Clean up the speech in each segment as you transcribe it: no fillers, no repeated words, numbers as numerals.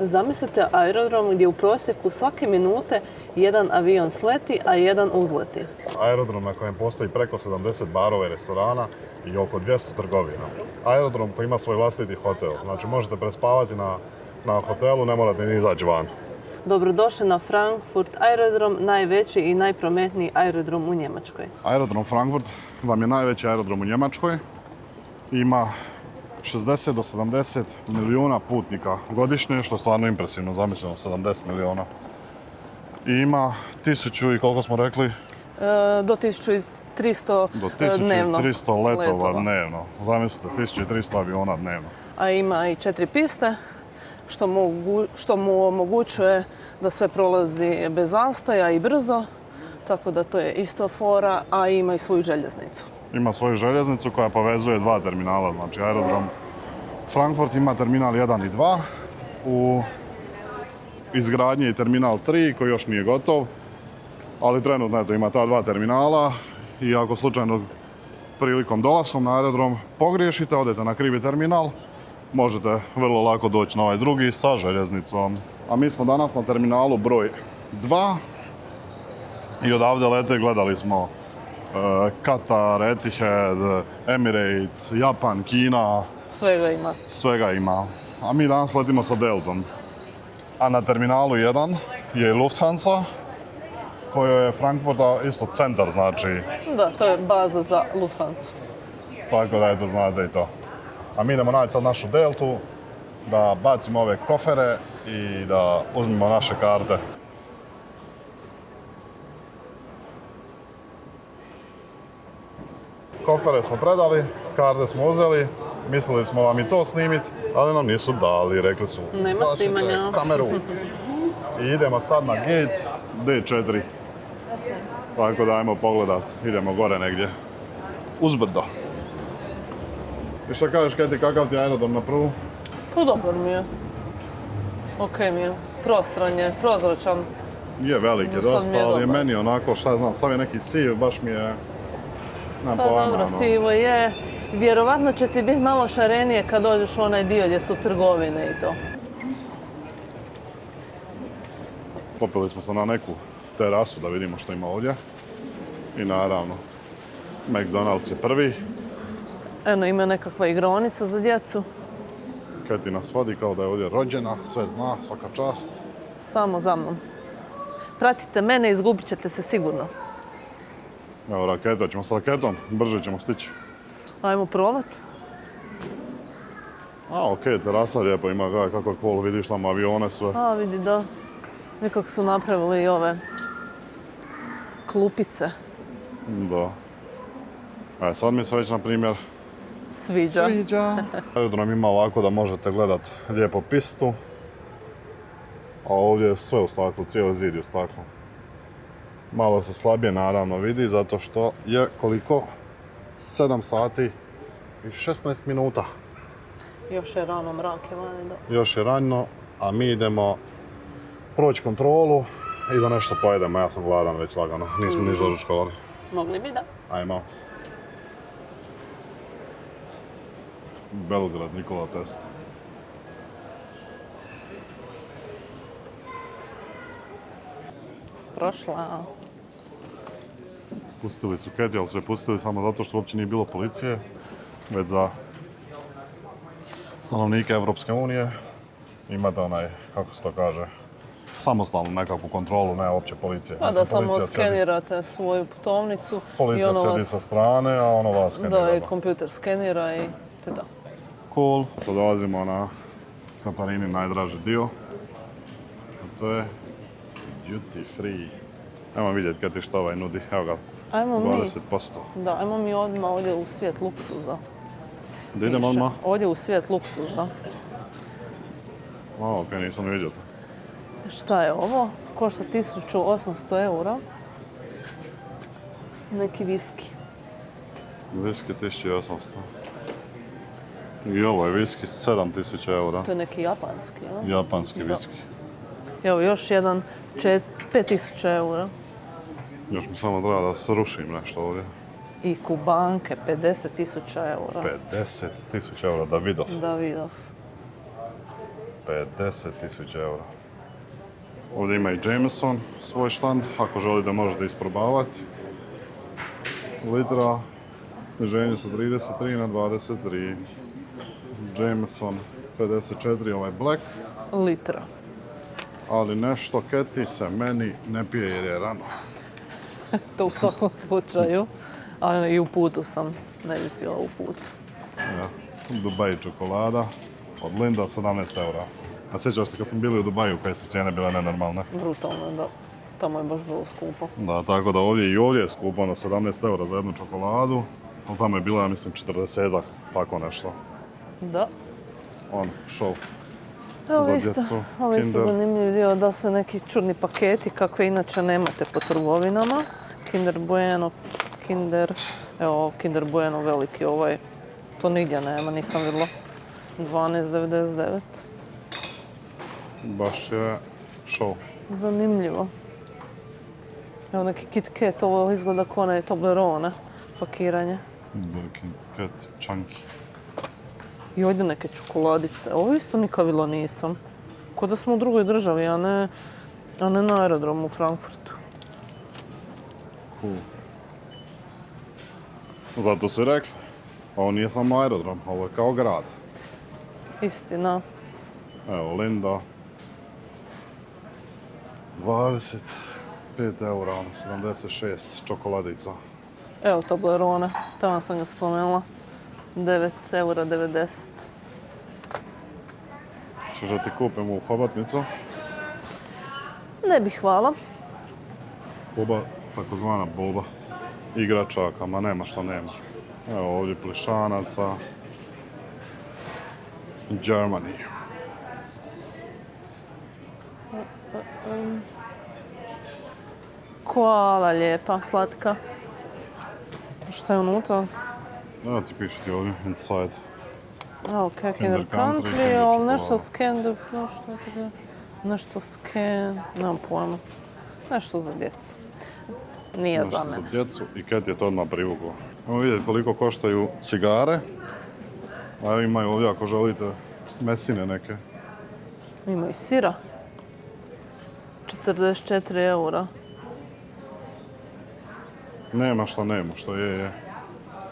Zamislite aerodrom gdje u prosjeku svake minute jedan avion sleti, a jedan uzleti. Aerodrom na kojem postoji preko 70 barova i restorana i oko 200 trgovina. Aerodrom koji ima svoj vlastiti hotel. Znači možete prespavati na hotelu, ne morate ni izaći van. Dobrodošli na Frankfurt aerodrom, najveći i najprometniji aerodrom u Njemačkoj. Aerodrom Frankfurt vam je najveći aerodrom u Njemačkoj. Ima 60 do 70 milijuna putnika godišnje, što je stvarno impresivno, zamislimo 70 milijuna. I ima 1000 i koliko smo rekli? Do 1300 dnevno. 1300 letova dnevno. Zamislite, 1300 aviona dnevno. A ima i 4 piste, što mu omogućuje da sve prolazi bez zastoja i brzo. Tako da to je isto fora, a ima i svoju željeznicu. Ima svoju željeznicu koja povezuje dva terminala, znači aerodrom Frankfurt ima terminal 1 i 2. U izgradnji je terminal 3 koji još nije gotov, ali trenutno ima ta dva terminala i ako slučajno prilikom dolaskom na aerodrom pogriješite, odete na krivi terminal, možete vrlo lako doći na ovaj drugi sa željeznicom. A mi smo danas na terminalu broj 2 i odavde lete gledali smo Katar, Etihad, Emirates, Japan, Kina. Svega ima. A mi danas letimo sa Deltom. A na terminalu 1 je Lufthansa, kojoj je Frankfurta isto centar, znači. Da, to je baza za Lufthansa. Tako da eto, znate i to. A mi idemo naći sad našu Deltu, da bacimo ove kofere i da uzmemo naše karte. Kofere smo predali, karte smo uzeli, mislili smo vam i to snimiti, ali nam nisu dali, rekli su nema snimanja. Kameru. I idemo sad na gate D4. Tako da ajmo pogledat, idemo gore negdje, uzbrdo. I što kažeš, Keti, kakav ti je aerodrom na prvu? Pa dobar mi je. Okej mi je, prostran je, prozračan. Je velik je dosta, ali je meni onako, šta znam, stav je neki siv, baš mi je... Pa dobro, sivo je. Vjerovatno će ti biti malo šarenije kad dođeš u onaj dio gdje su trgovine i to. Popili smo se na neku terasu da vidimo što ima ovdje. I naravno, McDonald's je prvi. Eno, ima nekakva igraonica za djecu. Keti nas vodi kao da je ovdje rođena, sve zna, svaka čast. Samo za mnom. Pratite mene, izgubit ćete se sigurno. Evo raketa, ćemo s raketom, brže ćemo stići. Ajmo probat. A okej, terasa lijepo ima, kako je cool, vidiš tamo avione sve. A vidi da, nekako su napravili i ove klupice. Da. Sad mi se već, na primjer, Sviđa. Aerodrom ima ovako da možete gledat lijepo pistu. A ovdje je sve u staklu, cijeli zid je u staklu. Malo se slabije naravno vidi, zato što je koliko? 7 sati i 16 minuta. Još je rano, mrak je vani, da. Još je rano, a mi idemo proći kontrolu i da nešto pojedemo. Ja sam gladan već lagano, nismo niš doručkovali. Mogli bi, da. Ajmo. Belgrad, Nikola Tesla. Prošla. Pustili su Keti, ali su je pustili samo zato što uopće nije bilo policije, već za stanovnike Evropske unije. Imate onaj, kako se to kaže, samostalnu nekakvu kontrolu, ne uopće policije. Pa da samo skenirate svoju putovnicu. Policija sjedi sa strane, a ono vas skenira. Da, i kompjuter skenira i te da. Cool. Sad dolazimo na Katarini najdraži dio. A to je duty free. Ajmo vidjeti kad ti što ovaj nudi. Evo ga, 20%. Da, ajmo mi odmah ovdje u svijet luksuza. Da idemo odmah? Ovdje u svijet luksuza. Ok, nisam vidio to. Šta je ovo? Košta 1800 eura. Neki viski. Viski 1800. I ovo je viski 7000 eura. To je neki japanski, jel? Japanski viski. Evo još jedan 5000 eura. Još mi samo treba da srušim nešto ovdje. I kubanke 50.000 eura. 50.000 eura, Davidov. Davidov. 50.000 eura. Ovdje ima i Jameson, svoj štand, ako želite možete isprobavati. Litra, sniženje sa 33 na 23. Jameson 54, ovaj black. Litra. Ali nešto Keti se meni ne pije jer je rano. To u svakom slučaju. A i u putu sam, ne bi pila u putu. Ja. Dubai čokolada od Linda 17 eura. A sjećaš se kad smo bili u Dubaju koje su cijene bile nenormalne? Brutalno, da. Tamo je baš bilo skupo. Da, tako da ovdje je skupo, na 17 eura za jednu čokoladu. Ali tamo je bilo, ja mislim, 40-ak, tako nešto. Da. Show. Evo Za isto, djecu, ovo je isto Kinder. zanimljiv dio da se neki čudni paketi kakve inače nemate po trgovinama. Kinder Bueno, Kinder, evo Kinder Bueno veliki ovaj, to nigdje nema, nisam vidjela. 12,99. Baš je show. Zanimljivo. Evo neki Kit Kat, ovo izgleda kao onaj Toblerone, pakiranje. Birkin Cat Chunky. I ovdje neke čokoladice. Ovo isto nikad vidjela nisam. Ko da smo u drugoj državi, a ne na aerodromu u Frankfurtu. Cool. Zato su rekli, ovo nije samo aerodrom, ovo je kao grad. Istina. Evo, Linda. 25 eura, 76 čokoladica. Evo Toblerone, tamo sam ga spomenula. 9,90 eura. Češ da ti kupim u hobotnicu? Ne bih, hvala. Boba, takozvana boba. Igračaka, ma nema što nema. Evo ovdje plišanaca. Germany. Koala lijepa, slatka. Šta je unutra? Evo ti piše ti ovdje, inside. A, ok, Kinder Country, Country, ali nešto čokolada. scan, nešto scan, nemam pojma. Nešto za djecu. Nije Nešto za mene. djecu i Kat je to odmah privuklo. Evo vidjeti koliko koštaju cigare. A evo imaju ovdje ako želite mesine neke. Ima i sira. 44 eura. Nema što je.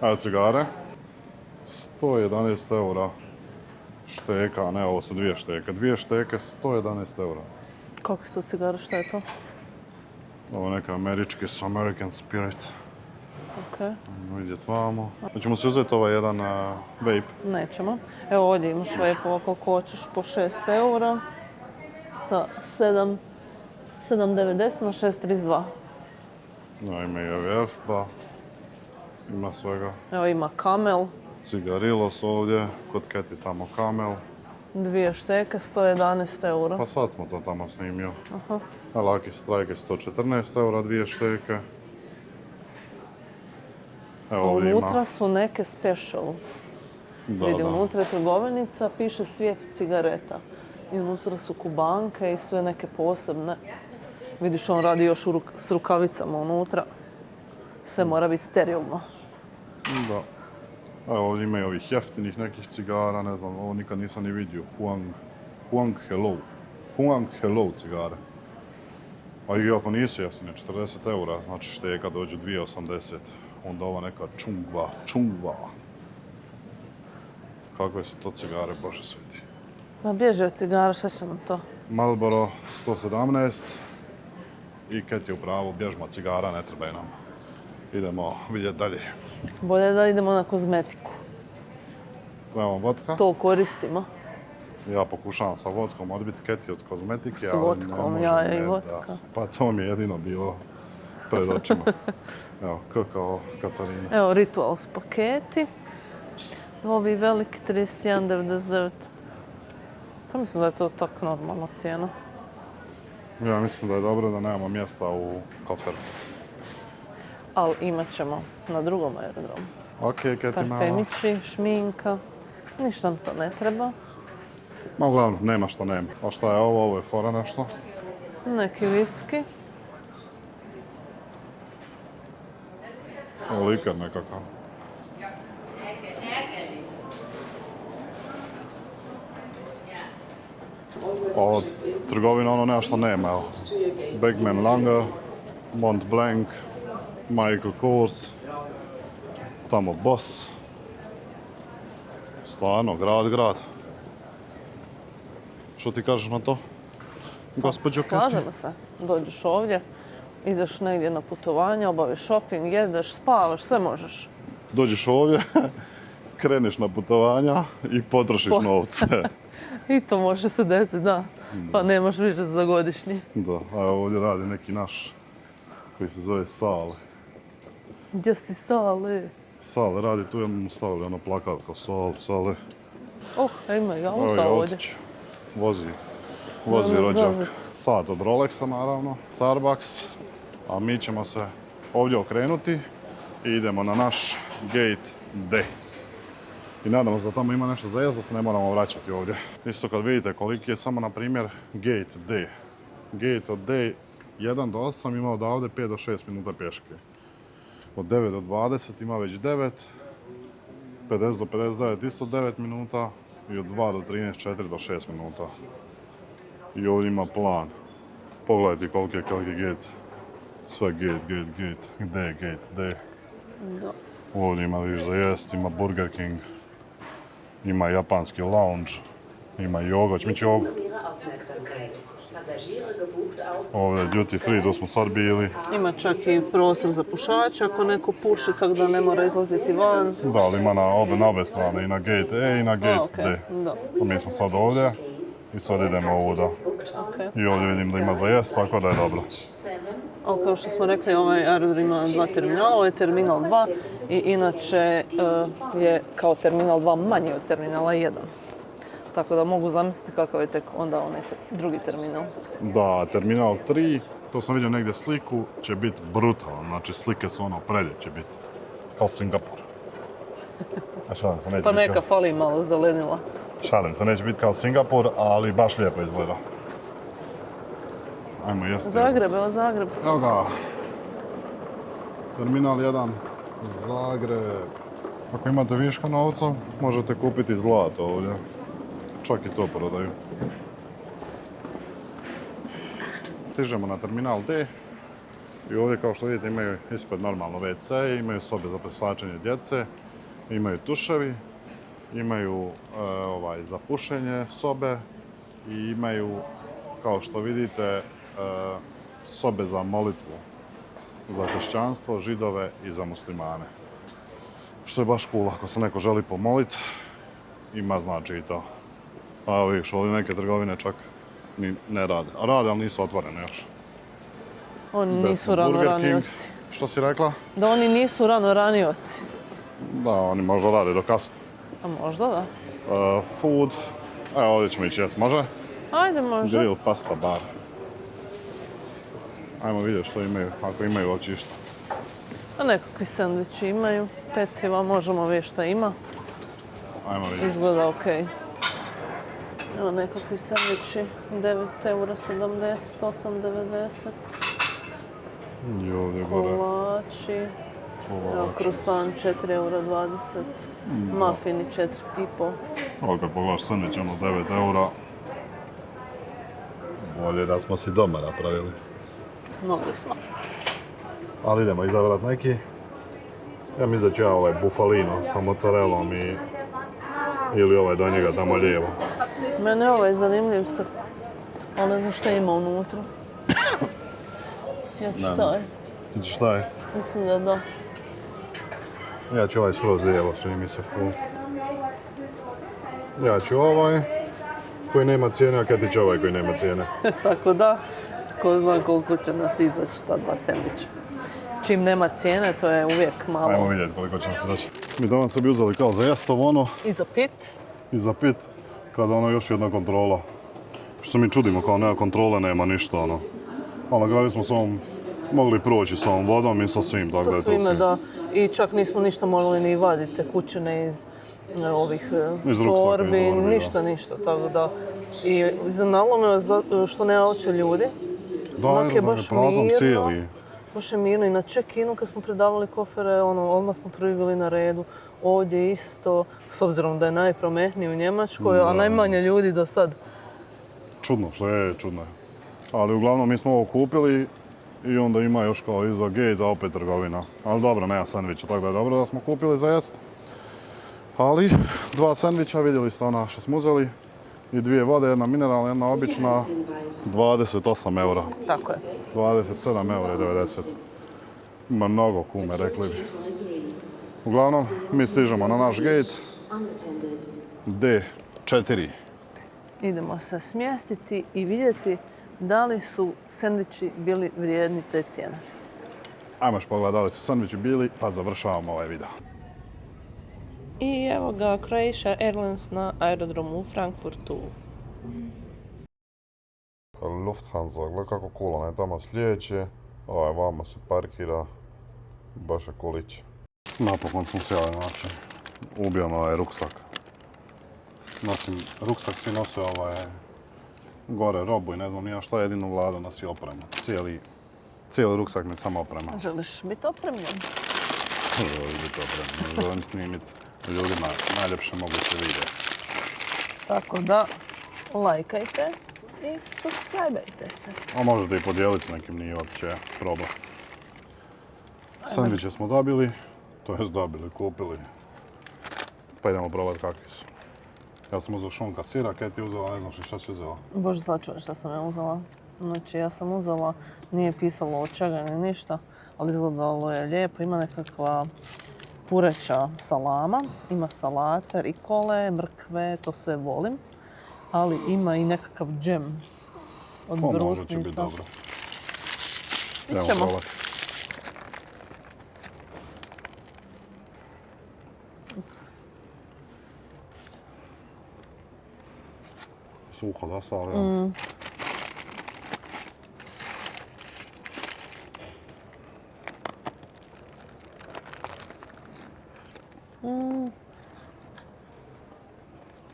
Evo cigare. 111 eura šteka, ne ovo su dvije šteke. Dvije šteke 111 eura. Kakve su cigare, šta je to? Ovo neka američki su American Spirit. Ok, Vidjet vamo. Hoćemo si uzeti ovaj jedan vape. nećemo. Evo ovdje imaš vape koliko hoćeš po 6 eura. Sa 7,90 na 6,32. No, ima i ovi Elfba. Ima svega. Evo ima Camel, Cigarilos ovdje, kod Keti tamo Kamel. dvije šteke, 111 eura. Pa sad smo to tamo snimio. Aha. A Lucky Strike je 114 eura, dvije šteke. Evo ovdje ima. Unutra su neke special. Da, Vidi, da. unutra je trgovinica, piše svijet cigareta. I unutra su kubanke i sve neke posebne. Vidiš, on radi još s rukavicama unutra. Sve mora biti sterilno. Da. Evo ovdje ima i ovih jeftinih nekih cigara, ne znam, ovo nikad nisam ni vidio. Huang Hello. Huang Hello cigare. A i ako nisu jeftine, 40 eura, znači šteka dođu 2,80. Onda ova neka Chungwa. Kakve su to cigare, Bože sveti. Ma bježe od cigara, šta će nam to? Marlboro 117. I Kat je u pravu, bježmo od cigara, ne trebaju nam. Idemo vidjeti dalje. Bolje da idemo na kozmetiku. Trebamo vodka. To koristimo. Ja pokušavam sa vodkom odbiti Keti od kozmetike, S ali vodkom, ne može ja mi, i da. vodka. Pa to mi je jedino bilo pred očima. Evo, K kao Katarina. Evo, Rituals paketi. Ovi veliki 31,99. Pa mislim da je to tako normalna cijena. Ja mislim da je dobro da nemamo mjesta u koferu. Ali imat ćemo na drugom aerodromu. Ok, Keti mala. Parfemići, šminka. Ništa nam to ne treba. Ma uglavnom, nema što nema. A šta je ovo? Ovo je fora nešto. Neki viski. Ovo likar nekakav. Ovo trgovina ono nema što nema. Evo. Beckman Langer, Mont Blanc, Michael Kors, tamo Boss. Stvarno, grad. Što ti kažeš na to, gospođo Kati? Slažemo se. Dođeš ovdje, ideš negdje na putovanje, obaviš shopping, jedeš, spavaš, sve možeš. Dođeš ovdje, kreneš na putovanja i potrošiš novce. I to može se desiti, da. Pa nemaš više za godišnji. Da, a ovdje radi neki naš koji se zove Sale. Gdje si Sale? Sale radi, tu je mu stavili ono plakat kao Sale. Ima i Evo auta ga ovdje. autić. Vozi Idemo rođak. zgazit. Sat od Rolexa naravno, Starbucks. A mi ćemo se ovdje okrenuti i idemo na naš Gate D. I nadamo se da tamo ima nešto za jest, da se ne moramo vraćati ovdje. Isto kad vidite koliki je samo na primjer Gate D. Gate od D 1 do 8 ima odavde 5 do 6 minuta pješke. Od 9 do 20 ima već 9. 50 do 59 isto 9 minuta. I od 2 do 13 4 do 6 minuta. I ovdje ima plan. Pogledajte koliki je gate. Sve gate. Gdje je gate? D. Da. Ovdje ima viš za jest, ima Burger King. Ima japanski lounge. Ima joga, će mi će jogu. Ovdje je duty free, tu smo sad bili. Ima čak i prostor za pušača ako neko puši, tako da ne mora izlaziti van. Da, ali ima na obje strane, i na gate E i na gate D. Da. A mi smo sad ovdje i sad idemo ovuda. I ovdje vidim da ima za jest, tako da je dobro. Ali kao što smo rekli, ovaj aerodrom ima 2 terminala, ovo je terminal 2 i inače je kao terminal 2 manji od terminala 1. Tako da mogu zamisliti kakav je tek onda onaj drugi terminal. Da, terminal 3, to sam vidio negdje sliku, će biti brutalan. Znači slike su ono predje će biti. Kao Singapur. A šalim se, neće Pa biti neka fali malo zelenila. Šalim se, neće biti kao Singapur, ali baš lijepo izgleda. Ajmo jesti. Zagreb, evo Zagreb. Evo ga. Terminal 1, Zagreb. Ako imate viška novca, možete kupiti zlato ovdje. Čak i to prodaju. Stižemo na terminal D. I ovdje kao što vidite imaju ispred normalno WC, imaju sobe za preslačenje djece, imaju tuševi, imaju za pušenje sobe i imaju, kao što vidite, sobe za molitvu. Za kršćanstvo, židove i za muslimane. Što je baš cool, ako se neko želi pomolit, ima znači i to. A evo vidiš, ovdje neke trgovine čak ni ne rade. A rade, ali nisu otvorene još. Oni nisu rano ranioci. Što si rekla? Da oni nisu rano ranioci. Da, oni možda rade do kasno. A možda da. Food. Evo ovdje ćemo ići jest, može? Ajde, može. Grill, pasta, bar. Ajmo vidjeti što imaju, ako imaju uopće išta. A nekakvi sandviči imaju. Peciva, možemo vidjeti šta ima. Ajmo vidjeti. Izgleda okej. Evo nekakvi sandviči, 9,70 €, 8,90 I ovdje gore. Kolači. Evo krusan, 4,20 €. Mafini, 4,5 €. Ovo kad pogledaš sandvič, ono 9 eura. Bolje da smo si doma napravili. Mogli smo. Ali idemo izabrat neki. Ja mislim da ću ja ovaj bufalino sa mozzarellom ili ovaj do njega tamo lijevo. Mene ovaj zanimljiv sa... Ali ne znam šta ima unutra. Ja ću taj. Ti ćeš taj? Mislim da da. Ja ću ovaj skroz lijevo, čini mi se full. Ja ću ovaj koji nema cijene, a Kati će ovaj koji nema cijene. Tako da, ko zna koliko će nas izaći ta 2 sendviča. Čim nema cijene, to je uvijek malo. Ajmo vidjeti koliko će nas izaći. Mi danas se bi uzeli kao za jest ono I za pit. i za pit, kada ono još jedna kontrola. Što se mi čudimo, kao nema kontrole, nema ništa ono. Ali na kraju smo s ovom mogli proći s ovom vodom i sa svim, tako da Sa je to svime, okej. da. I čak nismo ništa morali ni vaditi te kućine iz ovih Iz ruksaka, torbi, iz torbi, ništa, tako da. I iznenadilo me što nema uopće ljudi. Da, Onak je je baš prazan mirno. cijeli. Baš je mirno i na check-inu kad smo predavali kofere, odmah smo prvi bili na redu. Ovdje isto, s obzirom da je najprometniji u Njemačkoj, a najmanje ljudi do sad. čudno, što je čudno. Ali uglavnom mi smo ovo kupili i onda ima još kao iza gate, a opet trgovina. Ali dobro, nema sandviča, tako da je dobro da smo kupili za jest. Ali, 2 sandviča, vidjeli ste ona što smo uzeli. I 2 vode, jedna mineralna, jedna obična, 28 eura. Tako je. 27 eura i 90. Ima mnogo kume, rekli bi. Uglavnom, mi stižemo na naš gate. D4. Idemo se smjestiti i vidjeti da li su sendviči bili vrijedni te cijene. Ajmo još pogledati da li su sandviči bili, pa završavamo ovaj video. I evo ga Croatia Airlines na aerodromu u Frankfurtu. Lufthansa, gledaj kako cool, ona je tamo slijedeće. Ovaj vama se parkira. Baš je kulić. Napokon smo sjeli, znači. Ubijamo ovaj ruksak. Nosim ruksak, svi nose ovaj gore robu i ne znam nija šta, jedino Vlada nosi opremu. Cijeli ruksak mi samo oprema. Želiš biti opremljen? Želim biti opremljen, želim snimiti ljudima najljepše moguće videe. Tako da, lajkajte i subscribeajte se. A možete i podijeliti s nekim, nije uopće problem. Sandviče smo dobili, to jest dobili, kupili. Pa idemo probati kakvi su. Ja sam uzela šunka sira, kaj ti je uzela, ne znaš šta si uzela? Bože, sačuvaj šta sam ja uzela. Znači, ja sam uzela, nije pisalo od čega ni ništa, ali izgledalo je lijepo. Ima nekakva pureća salama, ima salate, rikole, mrkve, to sve volim. Ali ima i nekakav džem od brusnica. Možda će biti dobro. Idemo Idemo. probati. Suho zastavljamo.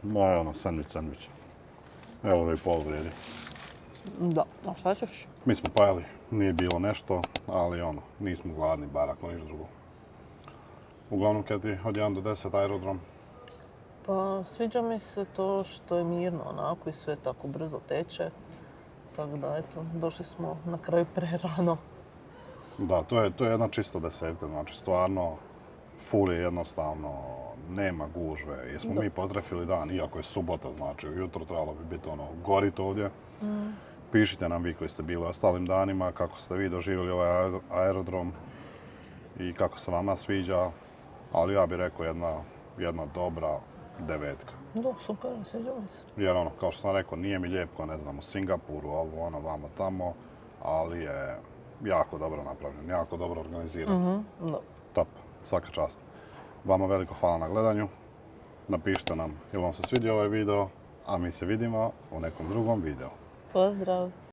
Ma je ono, sandvič. Euro i pol vrijedi. Da, a šta ćeš? Mi smo pajali, nije bilo nešto, ali ono, nismo gladni, bar ako ništa drugo. Uglavnom, Keti, od 1 do 10 aerodrom. Pa sviđa mi se to što je mirno onako i sve tako brzo teče. Tako da eto, došli smo na kraju prerano. Da, to je jedna čista desetka, znači stvarno full je jednostavno, nema gužve. Jesmo mi potrefili dan, iako je subota, znači ujutro trebalo bi biti ono, gorit ovdje. Pišite nam vi koji ste bili ostalim danima, kako ste vi doživjeli ovaj aerodrom i kako se vama sviđa. Ali ja bih rekao jedna dobra 9. Da, super, sviđa mi se. Jer ono, kao što sam rekao, nije mi lijepo, ne znam, u Singapuru, ovo, ono, vamo, tamo, ali je jako dobro napravljen, jako dobro organiziran. Da. Top, svaka čast. Vama veliko hvala na gledanju. Napišite nam jel vam se svidio ovaj video, a mi se vidimo u nekom drugom videu. Pozdrav!